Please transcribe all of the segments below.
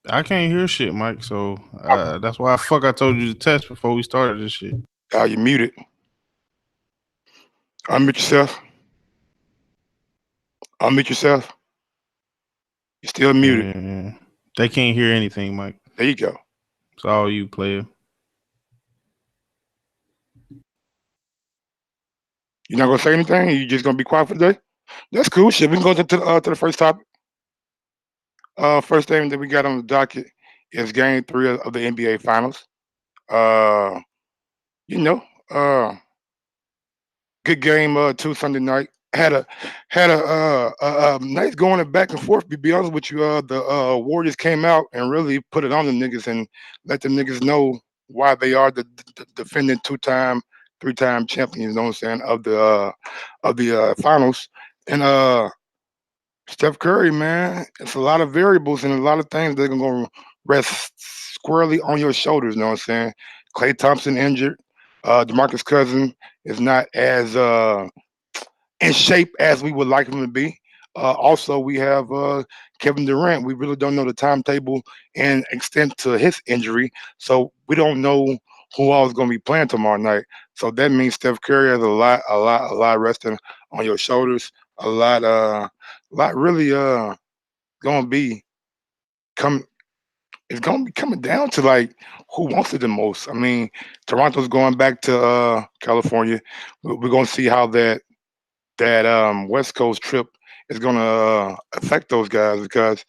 I can't hear shit, Mike. So that's why I told you to test before we started this shit. You muted. Unmute yourself. Unmute yourself. You're still muted. Yeah. They can't hear anything, Mike. There you go. It's all you, player. You're not gonna say anything. You just gonna be quiet for the day. That's cool. Shit, we can go to the first topic. First thing that we got on the docket is Game 3 of the NBA Finals. Uh, you know, uh, good game. Two Sunday night had a nice going back and forth. To be honest with you, the Warriors came out and really put it on the niggas and let the niggas know why they are the defending two-time, three-time champions. You know what I'm saying, of the finals. And Steph Curry, man, it's a lot of variables and a lot of things that are gonna rest squarely on your shoulders. You know what I'm saying? Clay Thompson injured. DeMarcus Cousins is not as in shape as we would like him to be. Also, we have Kevin Durant. We really don't know the timetable and extent to his injury, so we don't know who all is going to be playing tomorrow night. So that means Steph Curry has a lot resting on your shoulders. A lot really going to be come. It's going to be coming down to like who wants it the most. I mean, Toronto's going back to California. We're going to see how that West Coast trip is going to affect those guys because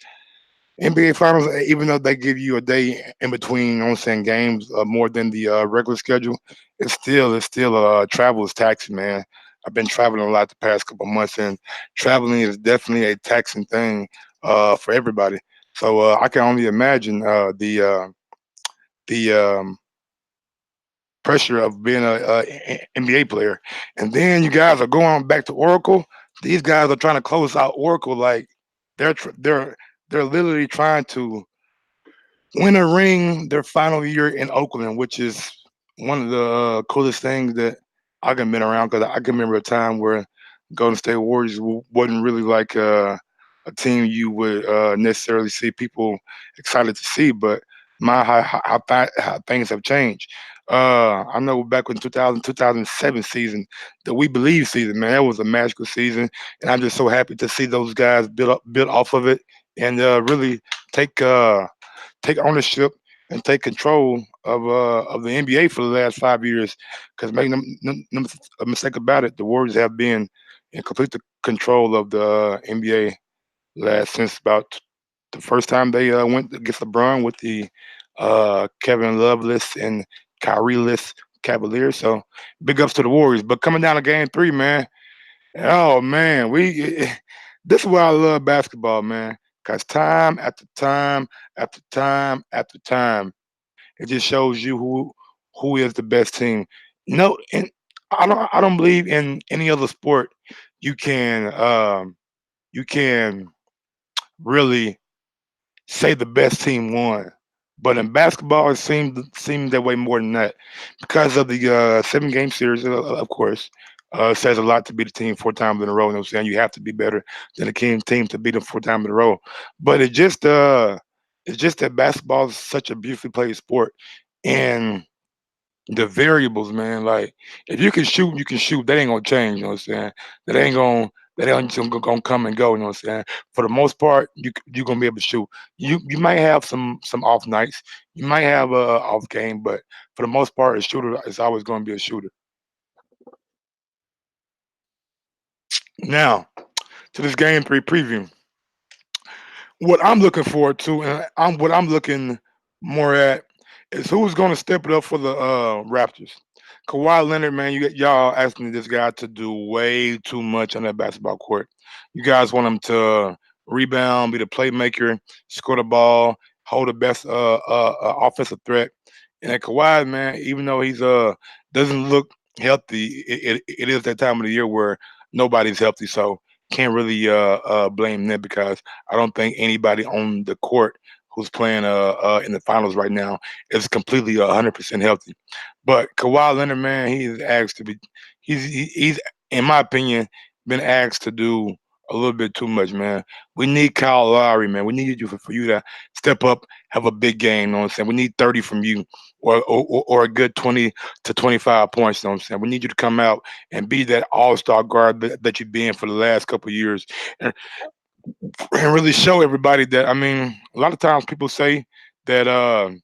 NBA Finals, even though they give you a day in between, you know what I'm saying, games more than the regular schedule, it's still travel is taxing, man. I've been traveling a lot the past couple of months, and traveling is definitely a taxing thing for everybody. So I can only imagine the pressure of being a NBA player. And then you guys are going back to Oracle. These guys are trying to close out Oracle like they're tr- they're they're literally trying to win a ring their final year in Oakland, which is one of the coolest things that I can been around because I can remember a time where Golden State Warriors wasn't really like a team you would necessarily see people excited to see, but how things have changed. I know back in 2007 season, the We Believe season, man, that was a magical season, and I'm just so happy to see those guys build off of it and really take take ownership and take control of the NBA for the last 5 years. Because make no mistake about it, the Warriors have been in complete control of the NBA last since about the first time they went against LeBron with the Kevin Loveless and Kyrie-less Cavaliers. So big ups to the Warriors. But coming down to Game 3, man. Oh man, we this is why I love basketball, man. Cause time after time after time after time, it just shows you who is the best team. No, and I don't believe in any other sport you you can really say the best team won. But in basketball, it seemed that way more than that because of the 7 game series. Of course, says a lot to beat a team 4 times in a row. You know what I'm saying? You have to be better than a team to beat them 4 times in a row. But it's just that basketball is such a beautifully played sport, and the variables, man. Like if you can shoot, you can shoot. That ain't gonna change. You know what I'm saying? That ain't just gonna come and go. You know what I'm saying? For the most part, you gonna be able to shoot. You might have some off nights. You might have a off game, but for the most part, a shooter is always gonna be a shooter. Now to this game 3 preview. What I'm looking forward to, and what I'm looking more at, is who's going to step it up for the Raptors. Kawhi Leonard, man, y'all asking this guy to do way too much on that basketball court. You guys want him to rebound, be the playmaker, score the ball, hold the best offensive threat. And at Kawhi, man, even though he's doesn't look healthy, it is that time of the year where nobody's healthy. So can't really blame them because I don't think anybody on the court who's playing in the finals right now is completely 100% healthy. But Kawhi Leonard, man, he is asked to be. He's in my opinion been asked to do a little bit too much, man. We need Kyle Lowry, man. We need you for you to step up, have a big game. You know what I'm saying? We need 30 from you, or a good 20 to 25 points. You know what I'm saying? We need you to come out and be that all-star guard that you've been for the last couple of years, and, and really show everybody that. I mean, a lot of times people say that.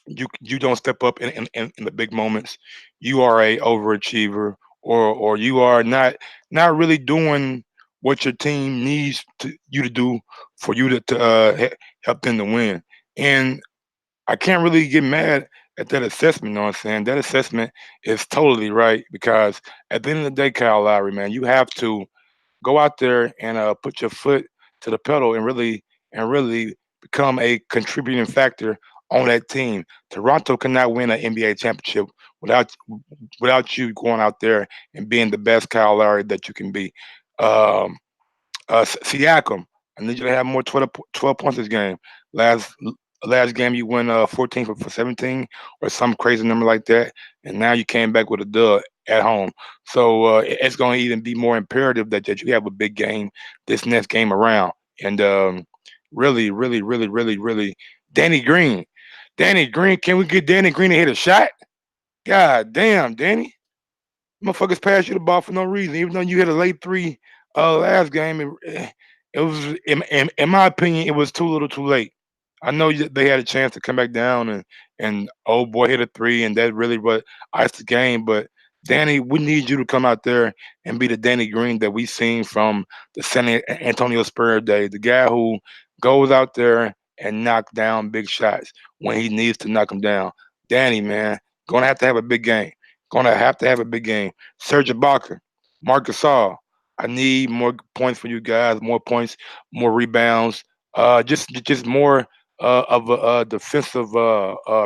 You don't step up in the big moments. You are a overachiever, or you are not really doing what your team needs you to do for you to help them to win. And I can't really get mad at that assessment. You know what I'm saying? That assessment is totally right because at the end of the day, Kyle Lowry, man, you have to go out there and put your foot to the pedal and really become a contributing factor on that team. Toronto cannot win an NBA championship without without you going out there and being the best Kyle Lowry that you can be. Um, Siakam, I need you to have more 12 points this game. Last last game you went 14 for 17 or some crazy number like that, and now you came back with a dub at home. So it's going to even be more imperative that you have a big game this next game around. And really, really, really, really, really, Danny Green. Danny Green, can we get Danny Green to hit a shot? God damn, Danny. Motherfuckers pass you the ball for no reason. Even though you hit a late three last game, it was in my opinion, it was too little, too late. I know they had a chance to come back down and old boy hit a three, and that really what iced the game. But Danny, we need you to come out there and be the Danny Green that we seen from the Antonio Spurs day, the guy who goes out there and knock down big shots when he needs to knock them down. Danny, man, gonna have a big game. Gonna have to have a big game. Serge Ibaka, Marcus Gasol. I need more points for you guys. More points, more rebounds. Just more of a defensive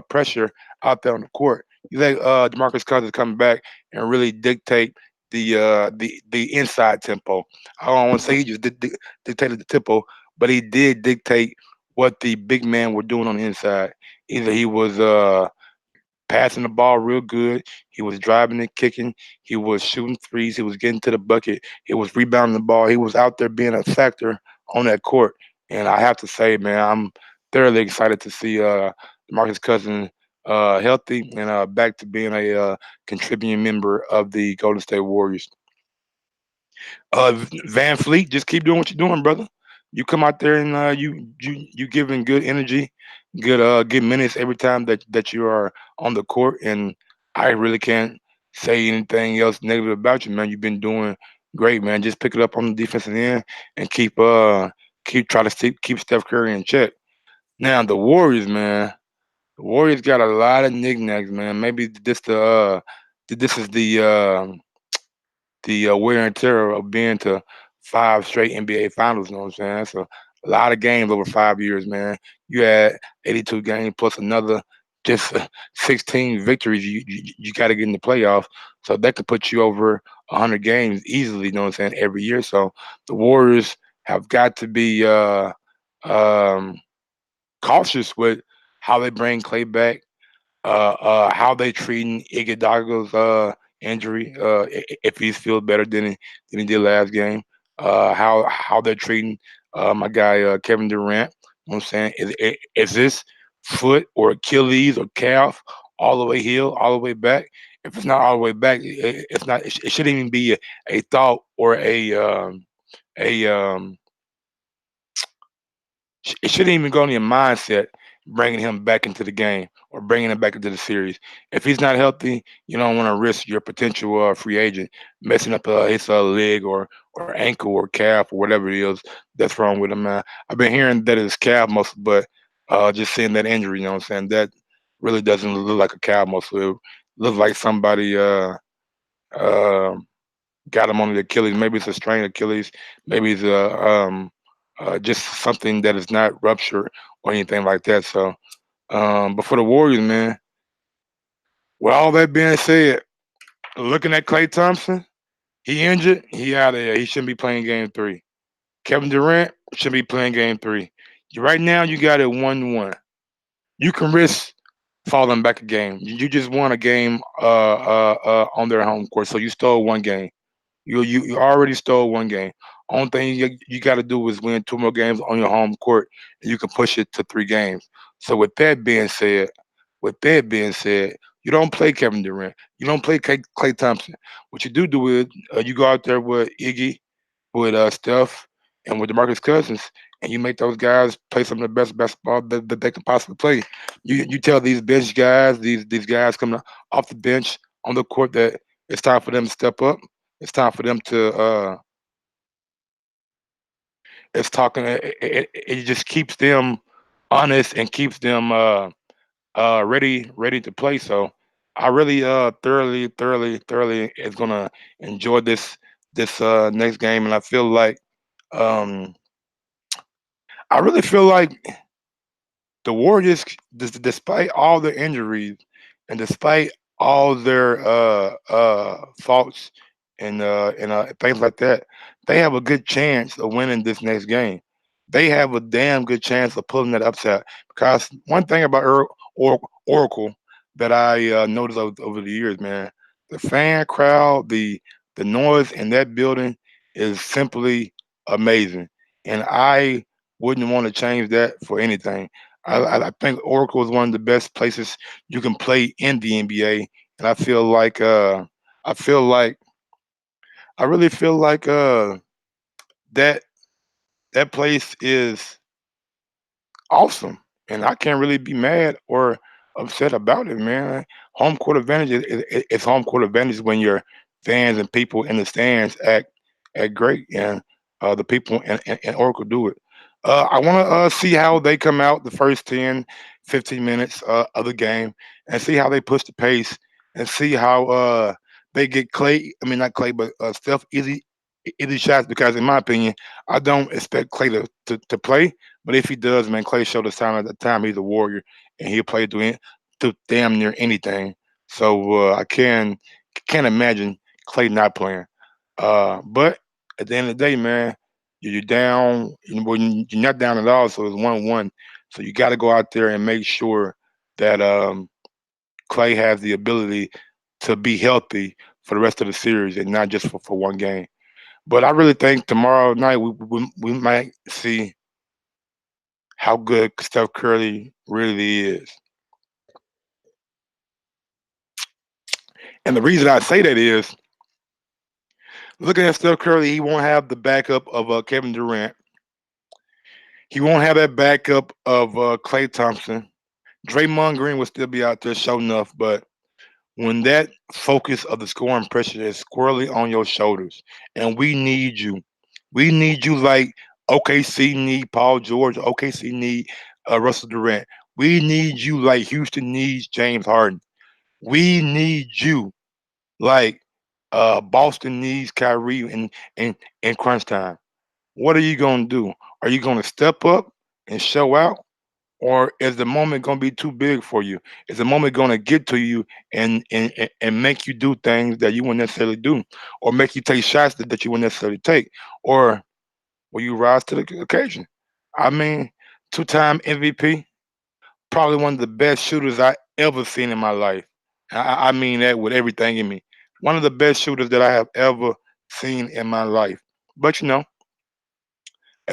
pressure out there on the court. You let Demarcus Cousins come back and really dictate the inside tempo. I don't want to say he just dictated the tempo, but he did dictate what the big men were doing on the inside. Either he was passing the ball real good. He was driving and kicking. He was shooting threes. He was getting to the bucket. He was rebounding the ball. He was out there being a factor on that court. And I have to say, man, I'm thoroughly excited to see Marcus Cousins healthy and back to being a contributing member of the Golden State Warriors. Van Fleet, just keep doing what you're doing, brother. You come out there and you giving good energy, good minutes every time that you are on the court, and I really can't say anything else negative about you, man. You've been doing great, man. Just pick it up on the defensive end and keep trying to keep Steph Curry in check. Now the Warriors, man. The Warriors got a lot of knickknacks, man. Maybe this is the wear and tear of being to five straight NBA finals. You know what I'm saying? That's a lot of games over 5 years, man. You had 82 games plus another just 16 victories. You got to get in the playoffs, so that could put you over 100 games easily. You know what I'm saying? Every year, so the Warriors have got to be um, cautious with how they bring Clay back, how they treating Iguodala's injury, if he feels better than he did last game, how they're treating my guy Kevin Durant. You know what I'm saying? Is this foot or Achilles or calf all the way healed, all the way back? If it's not all the way back, it's not. It shouldn't even be a thought or a it shouldn't even go in your mindset bringing him back into the game or bringing him back into the series. If he's not healthy, you don't want to risk your potential free agent messing up his leg or ankle or calf or whatever it is that's wrong with him. Man, I've been hearing that it's calf muscle, but just seeing that injury, you know what I'm saying, that really doesn't look like a calf muscle. It looks like somebody uh, got him on the Achilles. Maybe it's a strained Achilles. Maybe it's just something that is not ruptured or anything like that. So, but for the Warriors, man, with all that being said, looking at Klay Thompson, he injured, he out of there. He shouldn't be playing game three. Kevin Durant should be playing game three. Right now, you got it 1-1. You can risk falling back a game. You just won a game on their home court, so you stole one game. You already stole one game. Only thing you got to do is win two more games on your home court, and you can push it to 3 games. So with that being said, you don't play Kevin Durant. You don't play Clay Thompson. What you do is you go out there with Iggy, with Steph, and with DeMarcus Cousins, and you make those guys play some of the best basketball that they can possibly play. You tell these bench guys, these guys coming off the bench on the court that it's time for them to step up. It's time for them to. It's talking. It just keeps them honest and keeps them ready to play. So I really thoroughly is gonna enjoy this next game, and um I really feel like the Warriors, despite all their injuries and despite all their faults and things like that, they have a good chance of winning this next game. They have a damn good chance of pulling that upset because one thing about Oracle that I noticed over the years, man, the fan crowd, the noise in that building is simply amazing, and I wouldn't want to change that for anything. I think Oracle is one of the best places you can play in the NBA, and I feel like I really feel like that that place is awesome, and I can't really be mad or upset about it, man. Home court advantage is home court advantage when your fans and people in the stands act great, and the people in Oracle do it. I want to see how they come out the first 10, 15 minutes of the game, and see how they push the pace, and see how they get Clay. I mean, not Clay, but Steph easy shots. Because in my opinion, I don't expect Clay to play, but if he does, man, Clay showed us time at the time he's a warrior and he'll play through damn near anything. So I can't imagine Clay not playing. But at the end of the day, man, you're down. You're not down at all. So it's 1-1. So you got to go out there and make sure that Clay has the ability to be healthy for the rest of the series and not just for one game. But I really think tomorrow night we might see how good Steph Curry really is. And the reason I say that is looking at Steph Curry, he won't have the backup of Kevin Durant. He won't have that backup of Clay Thompson. Draymond Green will still be out there showing enough, but when that focus of the scoring pressure is squarely on your shoulders, and we need you like OKC need Paul George, OKC need Russell Durant. We need you like Houston needs James Harden. We need you like Boston needs Kyrie in crunch time. What are you gonna do? Are you gonna step up and show out? Or is the moment gonna be too big for you? Is the moment gonna get to you and make you do things that you wouldn't necessarily do, or make you take shots that you wouldn't necessarily take, or will you rise to the occasion? I mean, two-time MVP, probably one of the best shooters I ever seen in my life. I mean that with everything in me. One of the best shooters that I have ever seen in my life. But at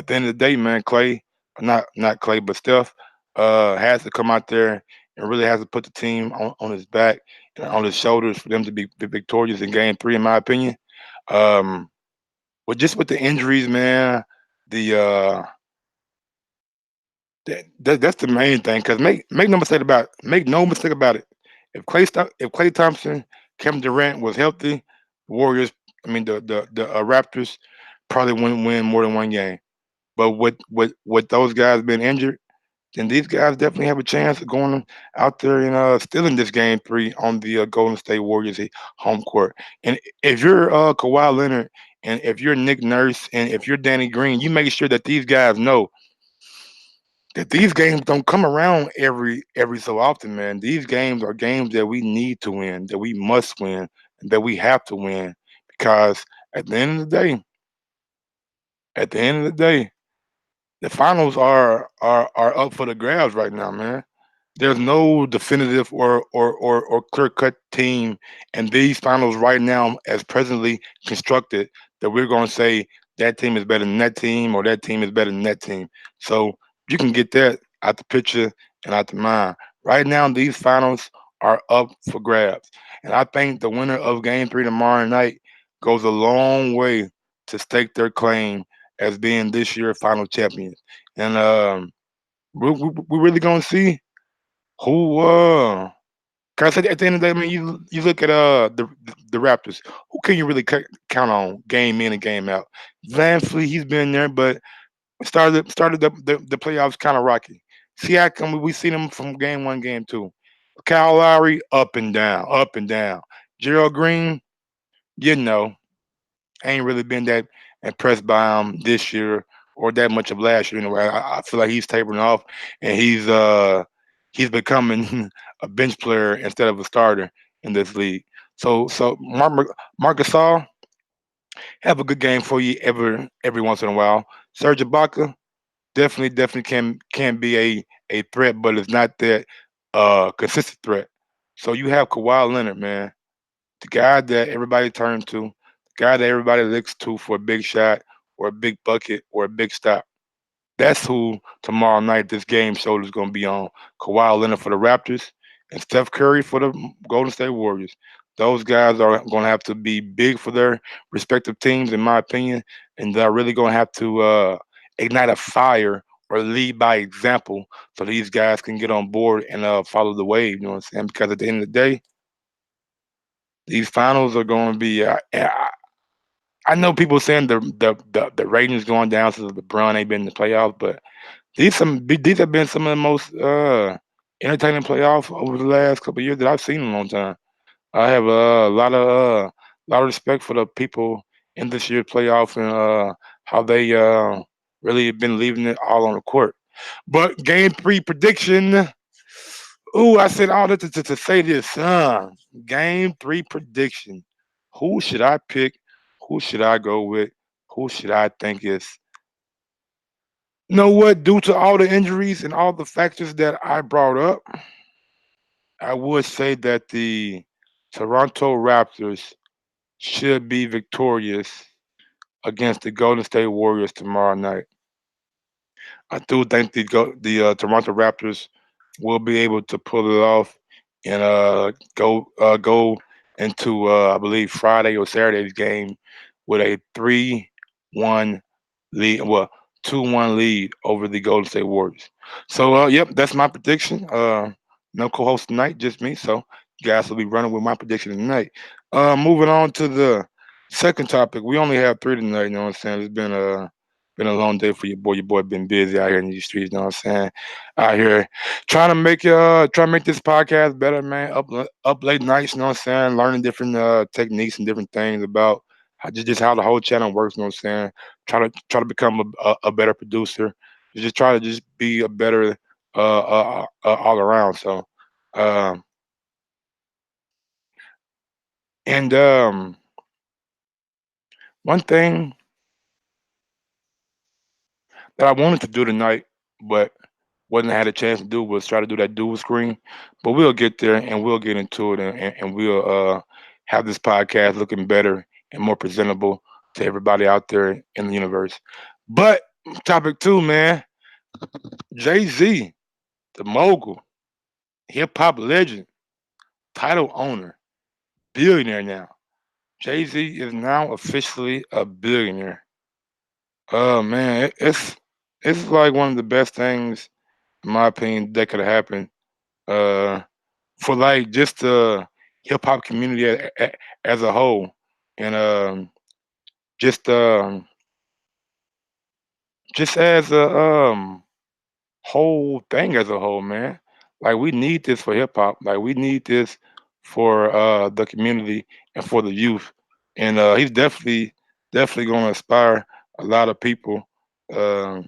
the end of the day, man, Clay, not Clay, but Steph, has to come out there and really has to put the team on his back and on his shoulders for them to be victorious in Game 3, in my opinion. Um, but just with the injuries, man, the that's the main thing. Because make no mistake about it. If Clay Thompson, Kevin Durant was healthy, Warriors, I mean the Raptors probably wouldn't win more than one game. But with those guys being injured, then these guys definitely have a chance of going out there and stealing this game 3 on the Golden State Warriors home court. And if you're Kawhi Leonard, and if you're Nick Nurse, and if you're Danny Green, you make sure that these guys know that these games don't come around every so often, man. These games are games that we need to win, that we must win, and that we have to win. Because at the end of the day, at the end of the day, the finals are up for the grabs right now, man. There's no definitive or clear cut team in these finals right now, as presently constructed, that we're going to say that team is better than that team, or that team is better than that team. So you can get that out the picture and out the mind. Right now, these finals are up for grabs. And I think the winner of game three tomorrow night goes a long way to stake their claim as being this year's final champions. And we're really going to see who. Cause at the end of the day, I mean, you look at the Raptors. Who can you really count on game in and game out? Van Fleet, he's been there, but started the playoffs kind of rocky. Siakam, we seen him from game one, game two. Kyle Lowry, up and down, up and down. Gerald Green, you know, ain't really been that impressed by him this year or that much of last year. Anyway, I feel like he's tapering off and he's becoming a bench player instead of a starter in this league. So Marc Gasol have a good game for you every once in a while. Serge Ibaka definitely can be a threat, but it's not that consistent threat. So you have Kawhi Leonard, man, the guy that everybody turns to, the guy that everybody looks to for a big shot or a big bucket or a big stop. That's who tomorrow night this game show is going to be on. Kawhi Leonard for the Raptors and Steph Curry for the Golden State Warriors. Those guys are going to have to be big for their respective teams, in my opinion, and they're really going to have to ignite a fire or lead by example so these guys can get on board and follow the wave. You know what I'm saying? Because at the end of the day, these finals are going to be. I know people saying the ratings going down since LeBron ain't been in the playoffs, but these have been some of the most entertaining playoffs over the last couple of years that I've seen in a long time. I have lot of respect for the people in this year's playoff and how they really have been leaving it all on the court. But game three prediction. Ooh, I said all that to say this. Game three prediction. Who should I pick? Who should I go with? Who should I think is? You know what? Due to all the injuries and all the factors that I brought up, I would say that the Toronto Raptors should be victorious against the Golden State Warriors tomorrow night. I do think the Toronto Raptors will be able to pull it off and go into I believe Friday or Saturday's game with a 3-1 lead. Well, 2-1 lead over the Golden State Warriors. So yep, that's my prediction. No co-host tonight, just me. So you guys will be running with my prediction tonight. Moving on to the second topic. We only have three tonight. You know what I'm saying? It's been a long day for your boy. Your boy been busy out here in these streets. You know what I'm saying? Out here trying to make this podcast better, man. Up late nights. You know what I'm saying? Learning different techniques and different things about just how the whole channel works. You know what I'm saying? Try to become a better producer. Just try to just be a better all around. So, um, and one thing that I wanted to do tonight, but wasn't had a chance to do was try to do that dual screen. But we'll get there and we'll get into it and we'll have this podcast looking better and more presentable to everybody out there in the universe. But topic two, man, Jay Z, the mogul, hip hop legend, title owner, billionaire now. Jay Z is now officially a billionaire. Oh man, it's like one of the best things, in my opinion, that could have happened uh, for like just the hip hop community as a whole, and just um, just as a whole thing as a whole, man. Like we need this for hip hop. Like we need this for the community and for the youth. And he's definitely going to inspire a lot of people, um,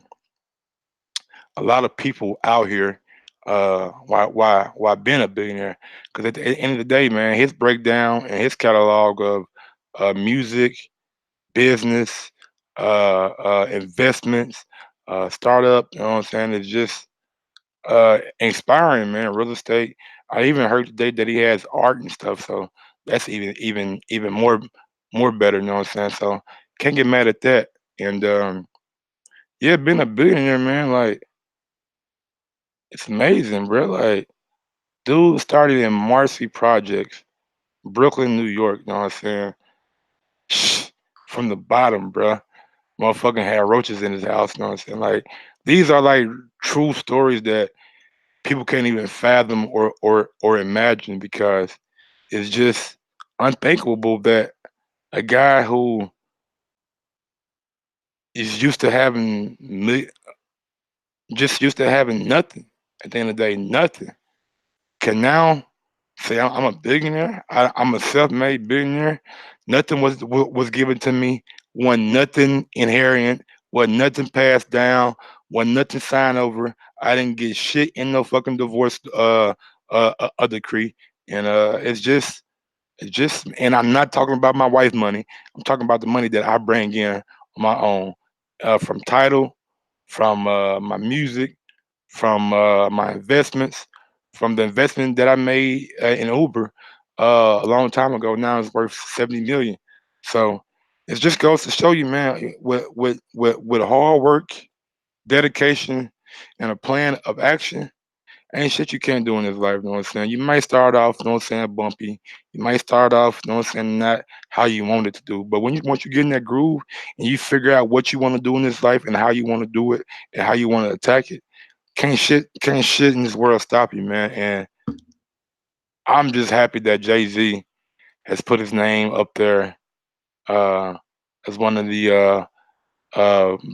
a lot of people out here. Why being a billionaire? Because at the end of the day, man, his breakdown and his catalog of music, business, investments, startup. You know what I'm saying? It's just inspiring, man. Real estate. I even heard today that he has art and stuff, so that's even more better. You know what I'm saying? So can't get mad at that. And yeah, being a billionaire, man, like it's amazing, bro. Like, dude started in Marcy Projects, Brooklyn, New York. You know what I'm saying? From the bottom, bro. Motherfucking had roaches in his house. You know what I'm saying? Like, these are like true stories that people can't even fathom or imagine because it's just unthinkable that a guy who is used to having just used to having nothing at the end of the day, nothing, can now say I'm a billionaire. I'm a self-made billionaire. Nothing was given to me. Wasn't nothing inherent. Wasn't nothing passed down. Wasn't nothing signed over. I didn't get shit in no fucking divorce a decree. And it's just, and I'm not talking about my wife's money. I'm talking about the money that I bring in on my own, from title, from my music, from my investments, from the investment that I made in Uber a long time ago. Now it's worth 70 million. So it just goes to show you, man, with hard work, dedication, and a plan of action, ain't shit you can't do in this life. You know what I'm saying? You might start off, you know what I'm saying, bumpy. You might start off, you know what I'm saying, not how you want it to do. But once you get in that groove and you figure out what you want to do in this life and how you want to do it and how you want to attack it, can't shit in this world stop you, man. And I'm just happy that Jay-Z has put his name up there uh, as one of the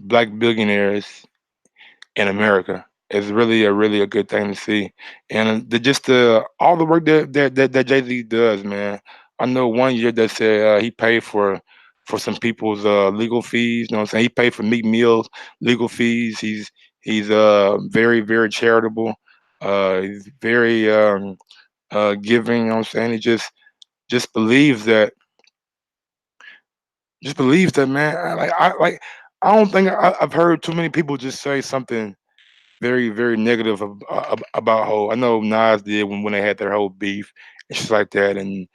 black billionaires in America. It's really a good thing to see, and just all the work that Jay Z does, man. I know one year that said he paid for some people's legal fees. You know what I'm saying? He paid for Meek Mill's legal fees. He's very charitable. He's very giving. You know what I'm saying? He just believes that man. I don't think I've heard too many people just say something very negative about Ho. I know Nas did when they had their whole beef and shit like that, and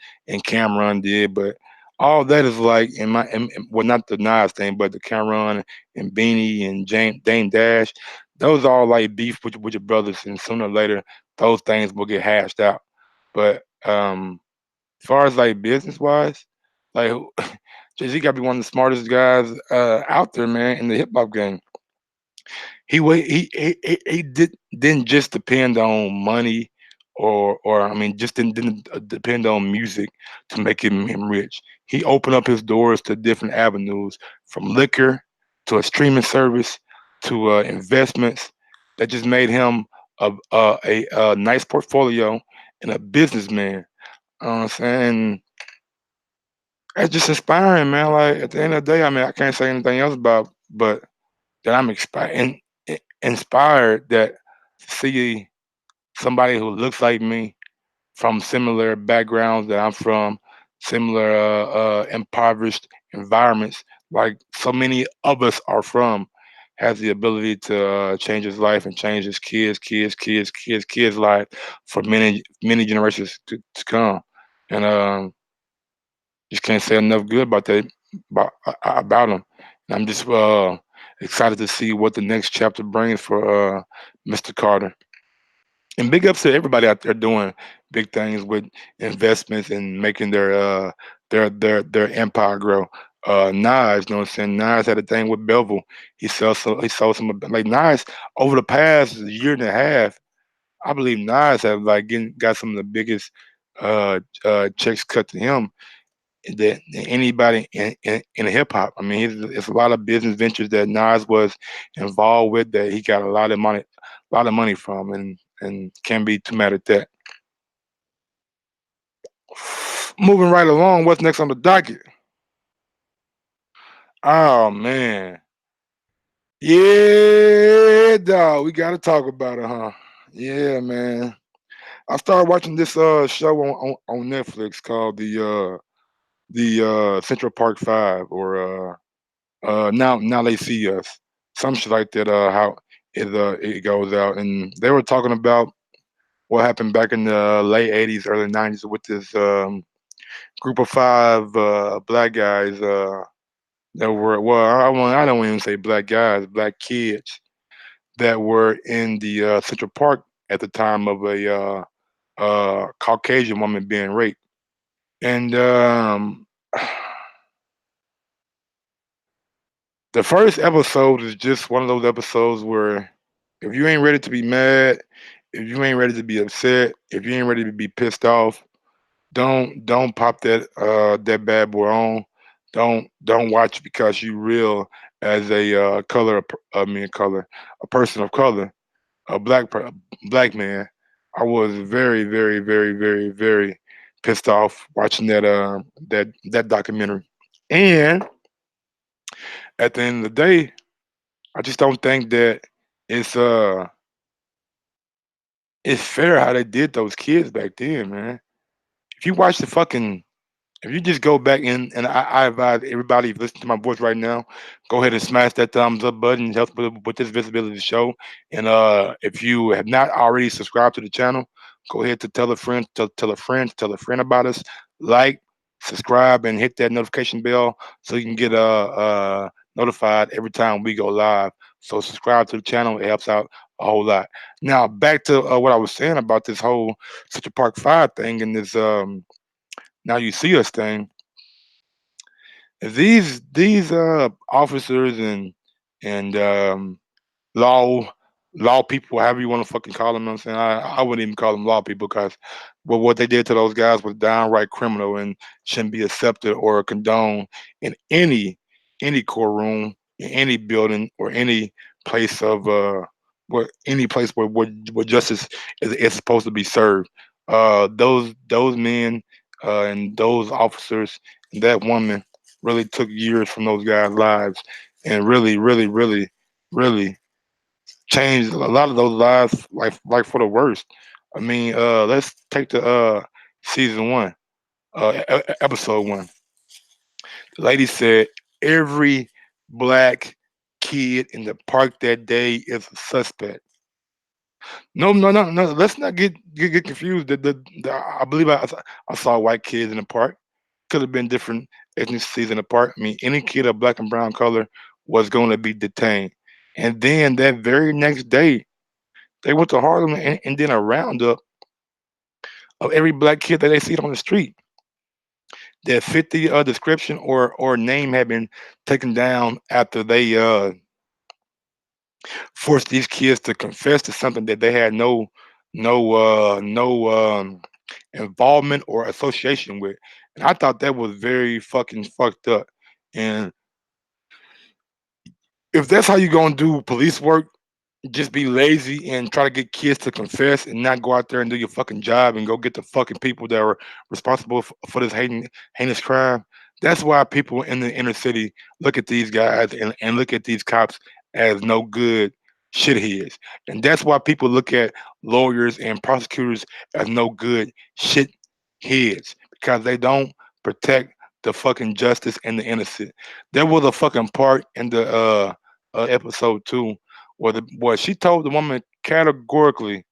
Cameron did, but all that is like well, not the Nas thing, but the Cameron and Beanie and Dame Dash. Those are all like beef with your brothers, and sooner or later those things will get hashed out. But as far as like business wise, like Jay Z got to be one of the smartest guys out there, man, in the hip hop game. He didn't just depend on money or I mean just didn't depend on music to make him rich. He opened up his doors to different avenues, from liquor to a streaming service to investments that just made him a nice portfolio and a businessman. You know what I'm saying? That's just inspiring, man. Like at the end of the day, I mean, I can't say anything else about, but that I'm inspired that to see somebody who looks like me from similar backgrounds that I'm from, similar impoverished environments, like so many of us are from, has the ability to change his life and change his kids' life for many generations to come. And just can't say enough good about that about him. And I'm just excited to see what the next chapter brings for Mr. Carter. And big ups to everybody out there doing big things with investments and making their empire grow. Nas, you know what I'm saying? Nas had a thing with Bevel. He sold some like Nas over the past year and a half. I believe Nas have like got some of the biggest checks cut to him than anybody in hip hop. I mean, it's a lot of business ventures that Nas was involved with that he got a lot of money from, and can't be too mad at that. Moving right along, what's next on the docket? Oh man, yeah, dog, we gotta talk about it, huh? Yeah, man. I started watching this show on Netflix called the Central Park Five, or now they see us, some shit like that. How it goes out, and they were talking about what happened back in the late '80s, early '90s with this group of five black guys. that were, well, I don't even say black guys, black kids that were in the Central Park at the time of a Caucasian woman being raped. And the first episode is just one of those episodes where if you ain't ready to be mad, if you ain't ready to be upset, if you ain't ready to be pissed off, don't pop that bad boy on. Don't watch it because you real as a I mean color, a person of color, a black man. I was very, very, very, very, very pissed off watching that documentary. And at the end of the day, I just don't think that it's uh it's fair how they did those kids back then, man. If you watch the fucking If you just go back in, and I advise everybody, if you listen to my voice right now, go ahead and smash that thumbs up button. It helps with this visibility show. And if you have not already subscribed to the channel, go ahead to tell a friend, tell a friend about us. Like, subscribe, and hit that notification bell so you can get notified every time we go live. So subscribe to the channel. It helps out a whole lot. Now back to what I was saying about this whole Central Park Five thing and this Now You See Us thing. These officers and law law people, however you want to fucking call them, you know what I'm saying, I wouldn't even call them law people because well, what they did to those guys was downright criminal and shouldn't be accepted or condoned in any courtroom, in any building, or any place of any place where justice is supposed to be served. Those men and those officers and that woman really took years from those guys' lives and really, really, really, really changed a lot of those lives, like for the worst. I mean, let's take the season one, episode one. The lady said every black kid in the park that day is a suspect. No, no, no, no. Let's not get confused. I believe I saw white kids in the park. Could have been different ethnicities in the park. I mean, any kid of black and brown color was going to be detained. And then that very next day, they went to Harlem and did a roundup of every black kid that they see on the street that fit the description or name had been taken down after they forced these kids to confess to something that they had no involvement or association with. And I thought that was very fucking fucked up. And if that's how you gonna do police work, just be lazy and try to get kids to confess and not go out there and do your fucking job and go get the fucking people that are responsible for this heinous crime. That's why people in the inner city look at these guys and look at these cops as no good shitheads. And that's why people look at lawyers and prosecutors as no good shitheads because they don't protect the fucking justice and the innocent. There was a fucking part in the episode two where she told the woman categorically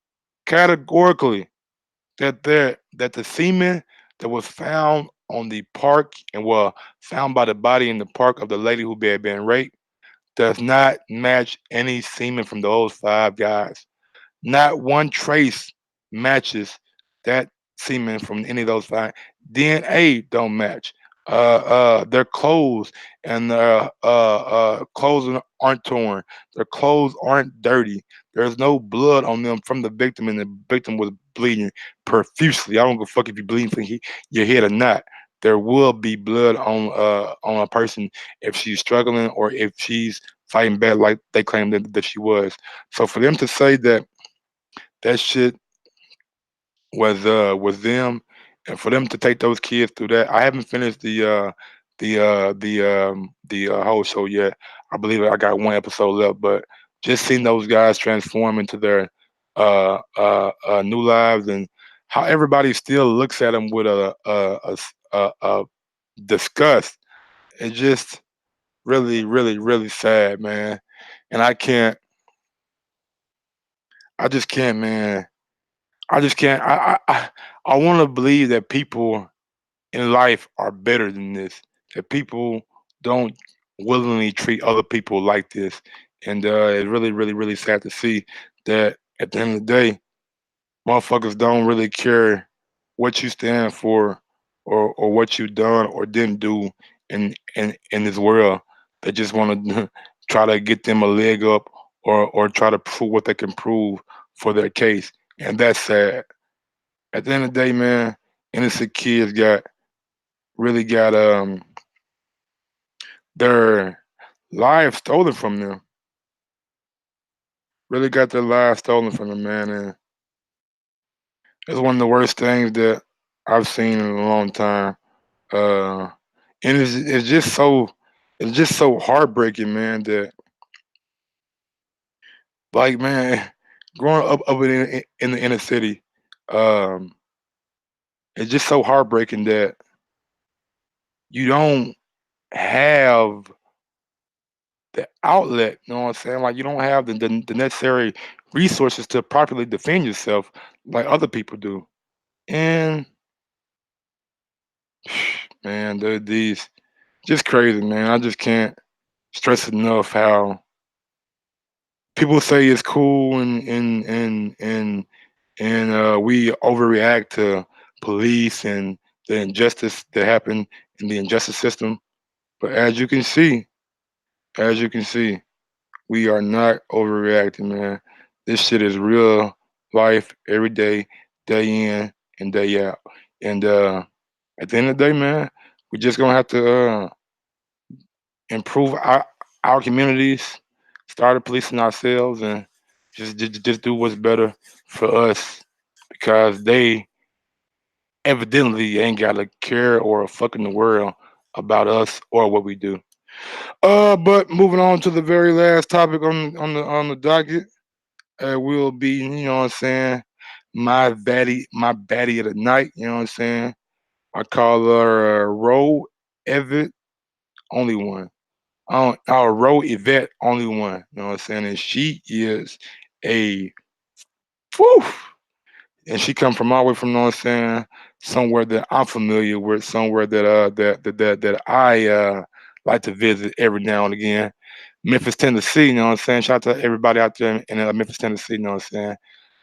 that the semen that was found on the park and well found by the body in the park of the lady who had been raped does not match any semen from those five guys. Not one trace matches that semen from any of those five. DNA don't match. Their clothes and their clothes aren't torn. Their clothes aren't dirty. There's no blood on them from the victim, and the victim was bleeding profusely. I don't give a fuck if you're bleeding from your head or not. There will be blood on a person if she's struggling or if she's fighting back like they claim that she was. So for them to say that that shit was them, and for them to take those kids through that. I haven't finished the whole show yet. I believe I got one episode left, but just seeing those guys transform into their new lives and how everybody still looks at them with a disgust. It's just really, really, really sad, man. And I just can't, man. I just can't. I want to believe that people in life are better than this. That people don't. willingly treat other people like this. And it's really, really, really sad to see that at the end of the day, motherfuckers don't really care what you stand for or what you done or didn't do in this world. They just want to try to get them a leg up or try to prove what they can prove for their case. And that's sad. At the end of the day, man, innocent kids got their lives stolen from them. Really got their lives stolen from them, man. And it's one of the worst things that I've seen in a long time. Uh, and it's just so heartbreaking, man. That like, man, growing up in the inner city, um, it's just so heartbreaking that you don't have the outlet. You know what I'm saying? Like you don't have the necessary resources to properly defend yourself like other people do. And man, these just crazy, man. I just can't stress enough how people say it's cool and we overreact to police and the injustice that happened in the injustice system. But as you can see, we are not overreacting, man. This shit is real life every day in and day out. And at the end of the day, man, we just gonna have to improve our communities, start policing ourselves, and just do what's better for us because they evidently ain't got a care or a fuck in the world about us or what we do. But moving on to the very last topic on the docket, will be what I'm saying, my baddie of the night. You know what I'm saying? I call her Roe Evitt, only one. Roe Yvette, only one. You know what I'm saying? And she is a whew, and she come from all the way from, you know what I'm saying, somewhere that I'm familiar with, somewhere that I like to visit every now and again. Memphis, Tennessee, you know what I'm saying? Shout out to everybody out there in Memphis, Tennessee, you know what I'm saying?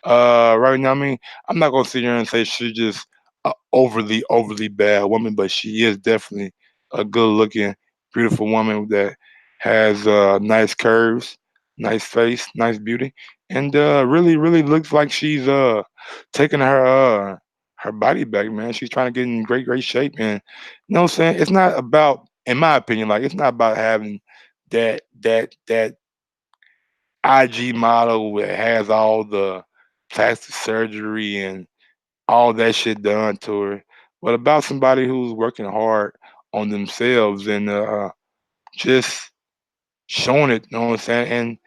Right now, I mean, I'm not gonna sit here and say she's just a overly bad woman, but she is definitely a good looking, beautiful woman that has nice curves, nice face, nice beauty, and really, really looks like she's taking her body back, man. She's trying to get in great shape, and you know what I'm saying? It's not about, in my opinion, like it's not about having that IG model that has all the plastic surgery and all that shit done to her, but about somebody who's working hard on themselves and just showing it. You know what I'm saying? And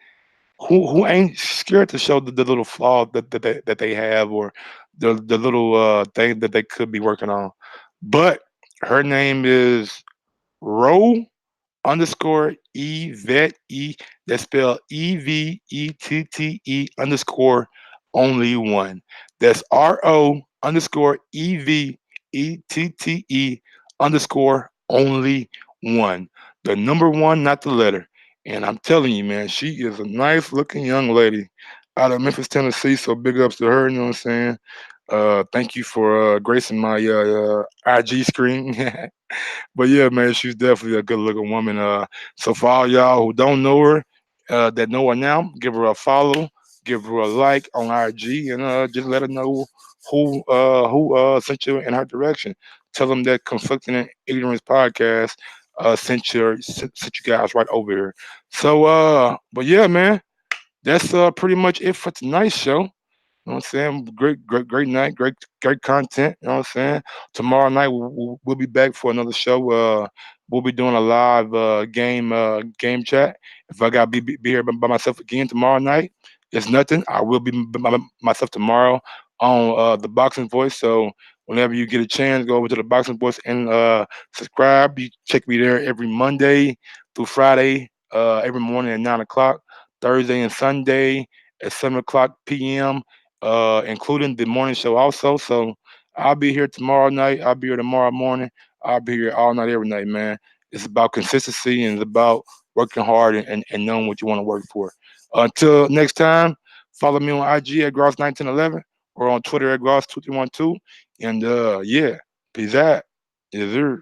who ain't scared to show the little flaws that they have or the little thing that they could be working on. But her name is Ro underscore Evette E. That's spelled EVETTE only one. That's RO underscore EVETTE only one. The number one, not the letter. And I'm telling you, man, she is a nice looking young lady out of Memphis, Tennessee. So big ups to her, you know what I'm saying? Thank you for gracing my IG screen. But yeah, man, she's definitely a good looking woman. So for all y'all who don't know her, that know her now, give her a follow, give her a like on IG, and just let her know who sent you in her direction. Tell them that Conflicting and Ignorance podcast sent you guys right over here. So but yeah, man, that's pretty much it for tonight's show. You know what I'm saying? Great night, great content. You know what I'm saying? Tomorrow night we'll be back for another show. We'll be doing a live game chat. If I gotta be here by myself again tomorrow night, it's nothing. I will be by myself tomorrow on the Boxing Voice. So whenever you get a chance, go over to the Boxing Voice and subscribe. You check me there every Monday through Friday, every morning at 9 o'clock. Thursday and Sunday at 7 o'clock p.m., including the morning show also. So I'll be here tomorrow night. I'll be here tomorrow morning. I'll be here all night, every night, man. It's about consistency and it's about working hard and knowing what you want to work for. Until next time, follow me on IG at Gross1911 or on Twitter at Gross2312. And yeah, peace out. Yes, sir.